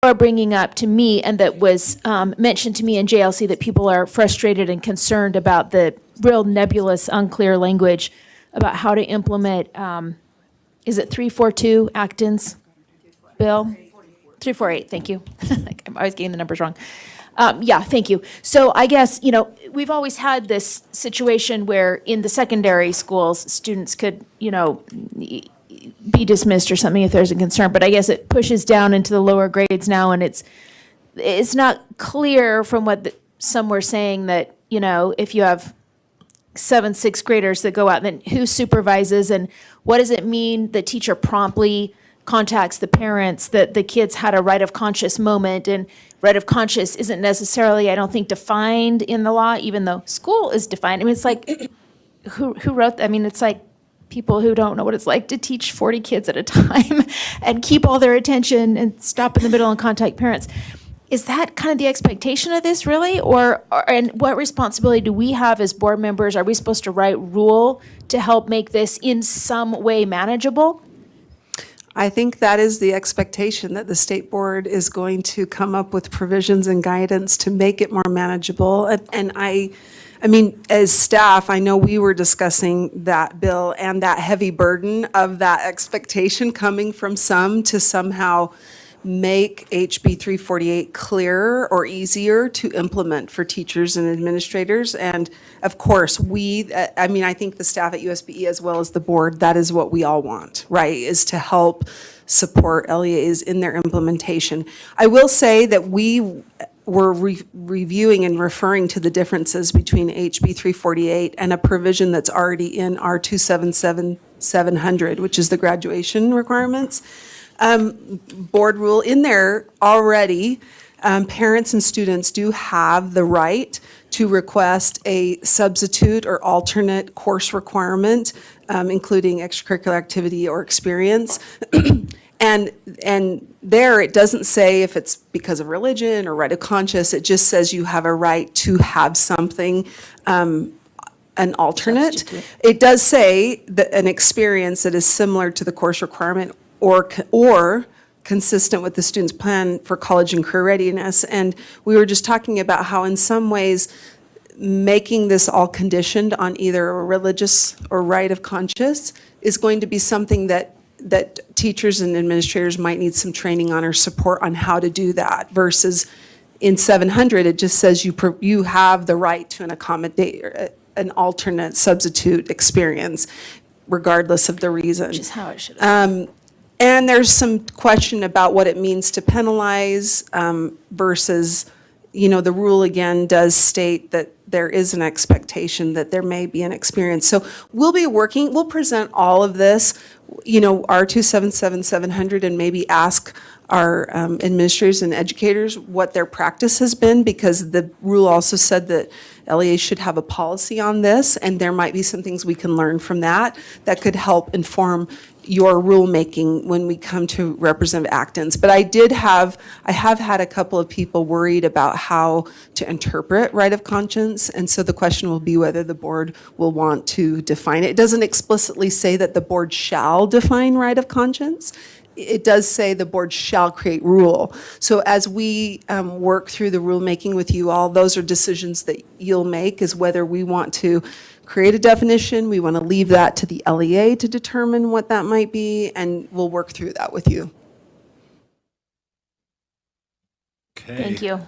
are bringing up to me, and that was mentioned to me in JLC, that people are frustrated and concerned about the real nebulous, unclear language about how to implement, is it 342 Acton's bill? 348, thank you. I'm always getting the numbers wrong. Yeah, thank you. So I guess, we've always had this situation where in the secondary schools, students could, be dismissed or something if there's a concern, but I guess it pushes down into the lower grades now, and it's not clear from what some were saying that, if you have 7th, 6th graders that go out, then who supervises, and what does it mean the teacher promptly contacts the parents that the kids had a right of conscious moment? And right of conscious isn't necessarily, I don't think, defined in the law, even though school is defined. I mean, it's like, who wrote, it's like people who don't know what it's like to teach 40 kids at a time and keep all their attention and stop in the middle and contact parents. Is that kind of the expectation of this, really? And what responsibility do we have as board members? Are we supposed to write rule to help make this in some way manageable? I think that is the expectation, that the state board is going to come up with provisions and guidance to make it more manageable. And I mean, as staff, I know we were discussing that bill and that heavy burden of that expectation coming from some to somehow make HB 348 clearer or easier to implement for teachers and administrators. And of course, I think the staff at USBE as well as the board, that is what we all want, right? Is to help support LEAs in their implementation. I will say that we were reviewing and referring to the differences between HB 348 and a provision that's already in R277-700, which is the graduation requirements. Board rule in there already, parents and students do have the right to request a substitute or alternate course requirement, including extracurricular activity or experience. And there it doesn't say if it's because of religion or right of conscience, it just says you have a right to have something, an alternate. Substitute. It does say that an experience that is similar to the course requirement or consistent with the student's plan for college and career readiness. And we were just talking about how in some ways making this all conditioned on either a religious or right of conscience is going to be something that teachers and administrators might need some training on or support on how to do that, versus in 700 it just says you have the right to an alternate substitute experience regardless of the reason. Which is how it should have. And there's some question about what it means to penalize versus, the rule again does state that there is an expectation that there may be an experience. So we'll present all of this, R277-700, and maybe ask our administrators and educators what their practice has been, because the rule also said that LEAs should have a policy on this, and there might be some things we can learn from that could help inform your rulemaking when we come to Representative Acton's. But I have had a couple of people worried about how to interpret right of conscience, and so the question will be whether the board will want to define it. It doesn't explicitly say that the board shall define right of conscience. It does say the board shall create rule. So as we work through the rulemaking with you all, those are decisions that you'll make, is whether we want to create a definition, we want to leave that to the LEA to determine what that might be, and we'll work through that with you. Okay. Thank you.